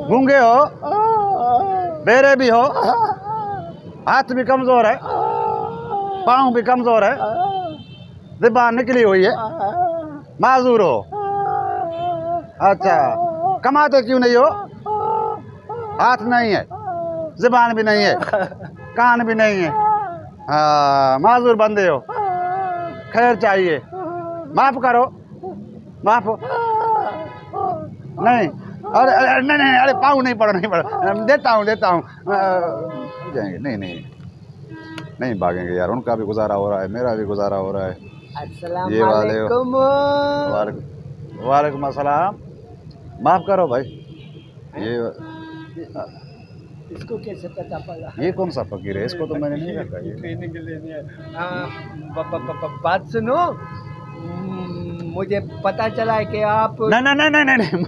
गूंगे हो, बेरे भी हो, हाथ भी कमजोर है, पाँव भी कमजोर है, ज़ुबान निकली हुई है, माजूर हो। अच्छा, कमाते क्यों नहीं हो? हाथ नहीं है, ज़ुबान भी नहीं है, कान भी नहीं है, हाँ, माजूर बंदे हो। खैर चाहिए, माफ करो, माफ हो। नहीं, अरे अरे नहीं नहीं, अरे पाँव नहीं पड़ा, नहीं पड़ा, देता हूँ जाएंगे। नहीं नहीं नहीं भागेंगे यार, उनका भी गुजारा हो रहा है, मेरा भी गुजारा हो रहा है। अस्सलाम ये वाले वालेकुम। वालेकुम अस्सलाम। माफ करो भाई, ये इसको कैसे पता पड़ा? ये कौन सा फकीर है? इसको तो मैंने नहीं देखा। ये ट्रेनिंग लेने बात सुनो, मुझे पता चला है कि आप नहीं नहीं नहीं नहीं नहीं,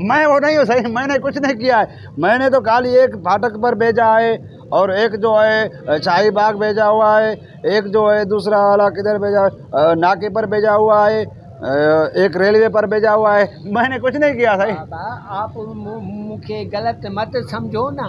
मैं वो नहीं हूँ सही, मैंने कुछ नहीं किया है। मैंने तो खाली एक फाटक पर भेजा है, और एक जो है शाही बाग भेजा हुआ है, एक जो है दूसरा वाला किधर भेजा है, नाके पर भेजा हुआ है, एक रेलवे पर भेजा हुआ है। मैंने कुछ नहीं किया सही। बाबा आप मुझे गलत मत समझो ना,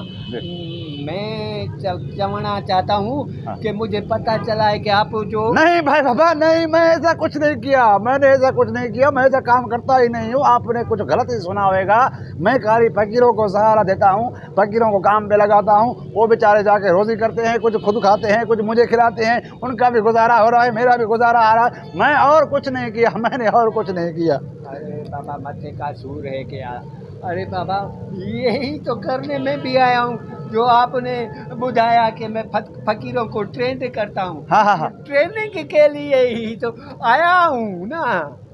मैं चवना चाहता हूँ कि मुझे पता चला है कि आप जो नहीं भाई बाबा नहीं, मैं ऐसा कुछ नहीं किया, मैंने ऐसा कुछ नहीं किया, मैं ऐसा काम करता ही नहीं हूँ। आपने कुछ गलत ही सुना होगा। मैं खाली फकीरों को सहारा देता हूँ, फकीरों को काम पे लगाता हूँ, वो बेचारे जाके रोजी करते हैं, कुछ खुद खाते हैं, कुछ मुझे खिलाते हैं, उनका भी गुजारा हो रहा है, मेरा भी गुजारा आ रहा है। मैं और कुछ नहीं किया, मैंने और कुछ नहीं किया। अरे बाबा मत्थे का सूर है क्या? अरे बाबा यही तो करने में भी आया हूँ, जो आपने बुझाया कि मैं फकीरों को ट्रेन करता हूँ। हाँ। ट्रेनिंग के लिए ही तो आया हूँ ना।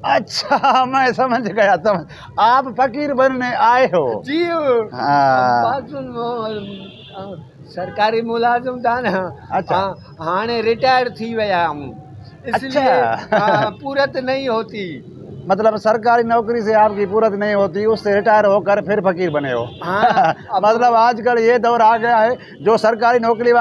अच्छा, मैं समझ गया, समझ, आप फकीर बनने आए हो? जी हाँ। सरकारी मुलाजिम था ना। अच्छा। हाँ रिटायर थी वया हूँ, इसलिए अच्छा। पूरत नहीं होती। मतलब सरकारी नौकरी से आपकी पूरत नहीं होती, उससे रिटायर होकर फिर फकीर बने हो? हाँ। मतलब आजकल ये दौर आ गया है, जो सरकारी नौकरी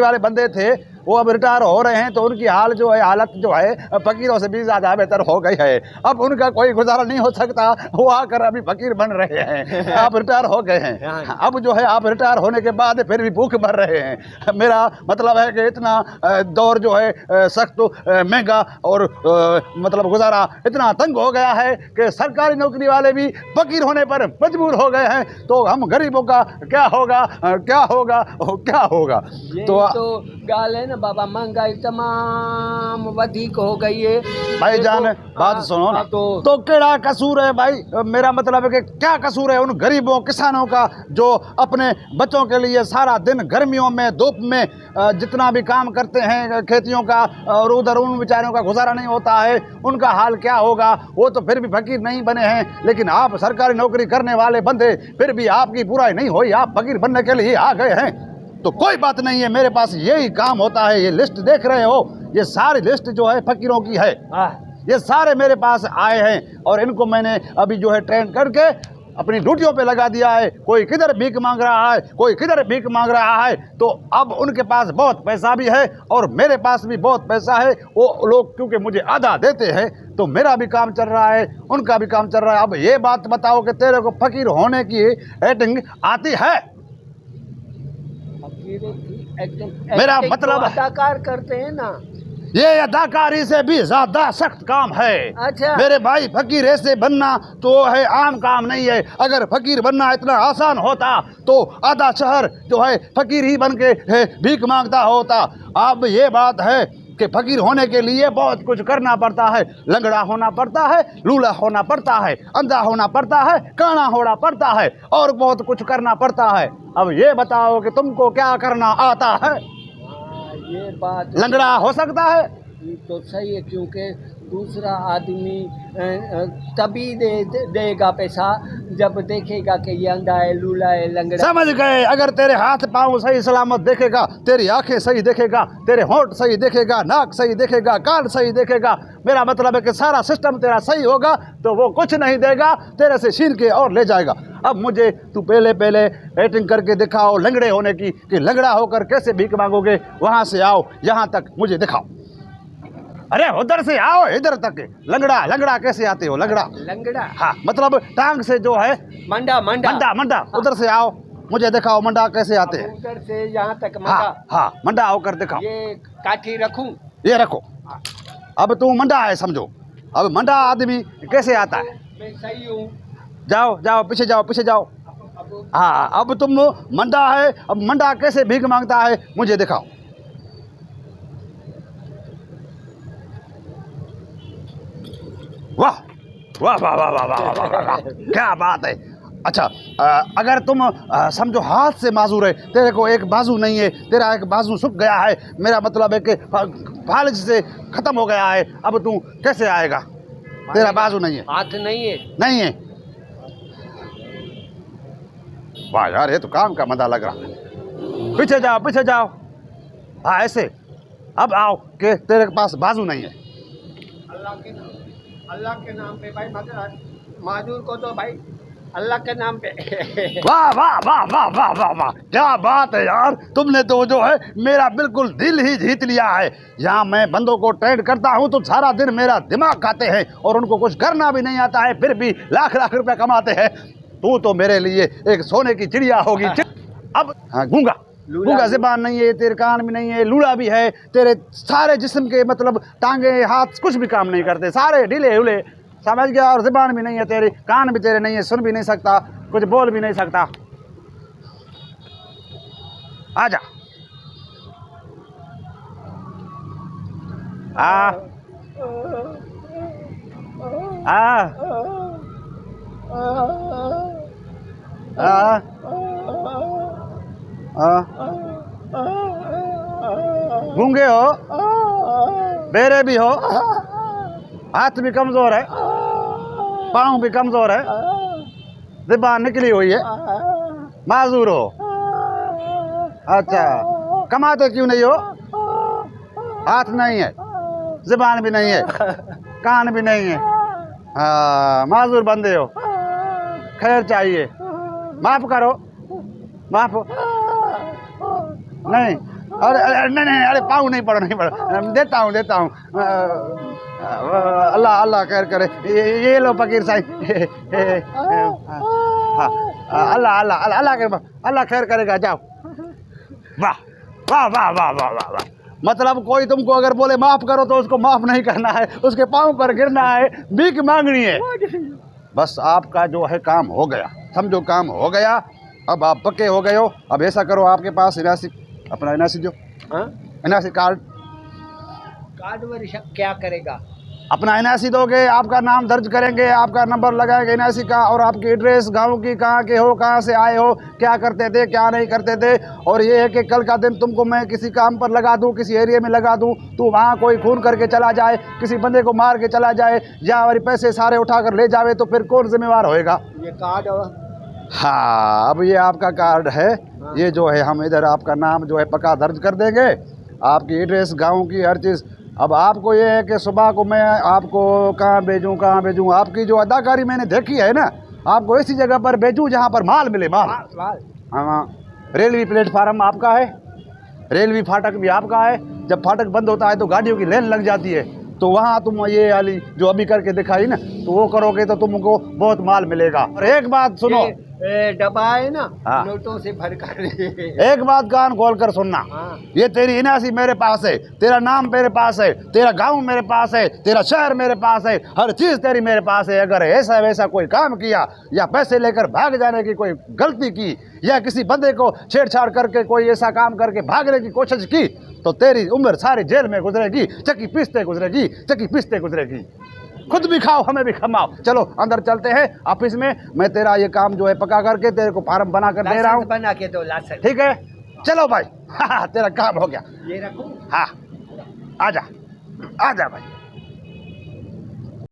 वाले बंदे थे, वो अब रिटायर हो रहे हैं, तो उनकी हालत जो है फकीरों से भी ज़्यादा बेहतर हो गई है। अब उनका कोई गुजारा नहीं हो सकता, वो आकर अभी फकीर बन रहे हैं। आप रिटायर हो गए हैं, अब जो है आप रिटायर होने के बाद फिर भी भूख मर रहे हैं। मेरा मतलब है कि इतना दौर जो है सख्त, महंगा, और मतलब गुजारा इतना तंग हो गया है कि सरकारी नौकरी वाले भी फकीर होने पर मजबूर हो गए हैं। तो हम गरीबों का क्या होगा, क्या होगा, क्या होगा? तो गाल है ना बाबा, महंगाई तमाम अधिक हो गई है। भाई जान बात सुनो ना, तो केड़ा कसूर है भाई? मेरा मतलब है कि क्या कसूर है उन गरीबों किसानों का, जो अपने बच्चों के लिए सारा दिन गर्मियों में धूप में जितना भी काम करते हैं खेतियों का, और उधर उन बेचारों का गुजारा नहीं होता है, उनका हाल क्या होगा? वो तो फिर भी फकीर नहीं बने हैं, लेकिन आप सरकारी नौकरी करने वाले बंदे, फिर भी आपकी बुराई नहीं हुई, आप फकीर बनने के लिए आ गए हैं। तो कोई बात नहीं है, मेरे पास यही काम होता है। ये लिस्ट देख रहे हो, ये सारी लिस्ट जो है फकीरों की है, ये सारे मेरे पास आए हैं, और इनको मैंने अभी जो है ट्रेन करके अपनी ड्यूटियों पे लगा दिया है। कोई किधर भीख मांग रहा है, कोई किधर भीख मांग रहा है, तो अब उनके पास बहुत पैसा भी है और मेरे पास भी बहुत पैसा है। वो लोग क्योंकि मुझे आधा देते हैं, तो मेरा भी काम चल रहा है, उनका भी काम चल रहा है। अब ये बात बताओ कि तेरे को फकीर होने की एक्टिंग आती है? मेरा मतलब अदाकार करते हैं ना, ये अदाकारी से भी ज्यादा सख्त काम है। अच्छा मेरे भाई, फकीर ऐसे बनना तो है आम काम नहीं है। अगर फकीर बनना इतना आसान होता तो आधा शहर जो है फकीर ही बन के भीख मांगता होता। अब ये बात है कि फकीर होने के लिए बहुत कुछ करना पड़ता है। लंगड़ा होना पड़ता है, लूला होना पड़ता है, अंधा होना पड़ता है, काना होना पड़ता है, और बहुत कुछ करना पड़ता है। अब ये बताओ कि तुमको क्या करना आता है? ये बात लंगड़ा हो सकता है? तो सही है, क्योंकि दूसरा आदमी तभी देगा पैसा जब देखेगा कि ये अंधा है, लूला है, लंगड़ा। समझ गए? अगर तेरे हाथ पाँव सही सलामत देखेगा, तेरी आंखें सही देखेगा, तेरे होंठ सही देखेगा, नाक सही देखेगा, कान सही देखेगा, मेरा मतलब है कि सारा सिस्टम तेरा सही होगा, तो वो कुछ नहीं देगा, तेरे से छीन के और ले जाएगा। अब मुझे तू पहले एक्टिंग करके दिखाओ लंगड़े होने की, कि लंगड़ा होकर कैसे भीख मांगोगे। वहां से आओ यहाँ तक मुझे दिखाओ। अरे उधर से आओ इधर तक। लंगड़ा कैसे आते हो? लंगड़ा हाँ, मतलब टांग से जो है मंडा उधर से आओ, मुझे दिखाओ मंडा कैसे आते हैं। उधर से यहाँ तक हाँ मंडा होकर दिखाओ। ये काठी रखूं? ये रखो। अब तू मंडा है समझो। अब मंडा आदमी कैसे आता है? मैं सही हूँ। जाओ पीछे जाओ। हाँ, अब तुम मंडा है, अब मंडा कैसे भीख मांगता है मुझे दिखाओ। वाह वाह वाह वाह वाह वाह वाह वाह, क्या बात है। अच्छा, अगर तुम समझो हाथ से माजूर है, तेरे को एक बाजू नहीं है, तेरा एक बाजू सूख गया है, मेरा मतलब है कि फालिज से खत्म हो गया है, अब तू कैसे आएगा? तेरा बाजू नहीं है, हाथ नहीं है। वाह यार, ये तो काम का मजा लग रहा है। पीछे जाओ। हाँ ऐसे। अब आओ कि तेरे पास बाजू नहीं है। अल्लाह के नाम पे भाई, माजूर को तो भाई अल्लाह के नाम पे। वाह वाह वाह वाह वाह वाह वाह, क्या बात है यार, तुमने तो जो है मेरा बिल्कुल दिल ही जीत लिया है। यहाँ मैं बंदों को ट्रेड करता हूँ तो सारा दिन मेरा दिमाग खाते हैं और उनको कुछ करना भी नहीं आता है, फिर भी लाख लाख रुपए कमाते हैं। तू तो मेरे लिए एक सोने की चिड़िया होगी। अब हाँ, गूंगा ज़बान नहीं है, तेरे कान भी नहीं है, लूला भी है, तेरे सारे जिस्म के मतलब टांगे हाथ कुछ भी काम नहीं करते, सारे ढीले हुले, समझ गया? और ज़बान भी नहीं है तेरी, कान भी तेरे नहीं है, सुन भी नहीं सकता, कुछ बोल भी नहीं सकता। आजा। आ गूंगे हो, बेरे भी हो, हाथ भी कमजोर है, पाँव भी कमजोर है, ज़बान निकली हुई है, माजूर हो। अच्छा, कमाते क्यों नहीं हो? हाथ नहीं है, ज़बान भी नहीं है, कान भी नहीं है, हाँ माजूर बंदे हो। खैर चाहिए, माफ करो, माफ नहीं। अरे नहीं, अरे पाँव नहीं पड़ो, देता हूँ। अल्लाह खैर करे। ये लो फकीर साहब। अल्लाह खैर करेगा, जाओ। वाह वाह वाह वाह वाह वाह वाह, मतलब कोई तुमको अगर बोले माफ करो तो उसको माफ नहीं करना है, उसके पाँव पर गिरना है, भीख मांगनी है। बस आपका जो है काम हो गया, समझो काम हो गया। अब आप पक्के हो गए हो। अब ऐसा करो, आपके पास अपना एनआरसी दो। एनआरसी कार्ड क्या करेगा? अपना एनआरसी दोगे, आपका नाम दर्ज करेंगे, आपका नंबर लगाएंगे एनआरसी का, और आपकी एड्रेस, गांव की, कहाँ के हो, कहाँ से आए हो, क्या करते थे, क्या नहीं करते थे। और ये है कि कल का दिन तुमको मैं किसी काम पर लगा दूं, किसी एरिया में लगा दूं, तो वहाँ कोई खून करके चला जाए, किसी बंदे को मार के चला जाए, या हमारे पैसे सारे उठाकर ले जावे, तो फिर कौन जिम्मेवार होएगा? ये कार्ड। हाँ, अब ये आपका कार्ड है। ये जो है हम इधर आपका नाम जो है पक्का दर्ज कर देंगे, आपकी एड्रेस, गाँव की हर चीज़। अब आपको ये है कि सुबह को मैं आपको कहाँ भेजूँ, आपकी जो अदाकारी मैंने देखी है ना, आपको ऐसी जगह पर भेजूँ जहाँ पर माल मिले, माल। हाँ, रेलवे प्लेटफार्म आपका है, रेलवे फाटक भी आपका है। जब फाटक बंद होता है तो गाड़ियों की लाइन लग जाती है, तो वहाँ तुम ये वाली जो अभी करके दिखाई ना, तो वो करोगे तो तुमको बहुत माल मिलेगा। और एक बात सुनो, डब्बा है ना, नोटों से भर कर। एक बात कान खोल कर सुनना। ये तेरी एनआरसी मेरे पास है, तेरा नाम मेरे पास है, तेरा गांव मेरे पास है, तेरा शहर मेरे पास है, हर चीज तेरी मेरे पास है। अगर ऐसा वैसा कोई काम किया, या पैसे लेकर भाग जाने की कोई गलती की, या किसी बंदे को छेड़छाड़ करके कोई ऐसा काम करके भागने की कोशिश की, तो तेरी उम्र सारी जेल में गुजरेगी, चक्की पीसते गुजरेगी। खुद भी खाओ, हमें भी खमाओ। चलो अंदर चलते हैं ऑफिस में, मैं तेरा ये काम जो है पक्का करके तेरे को फार्म बना कर दे रहा हूँ। बना के दो लाइसेंस। ठीक है, चलो भाई। हाँ, तेरा काम हो गया। ये रखूं? हाँ, आजा भाई।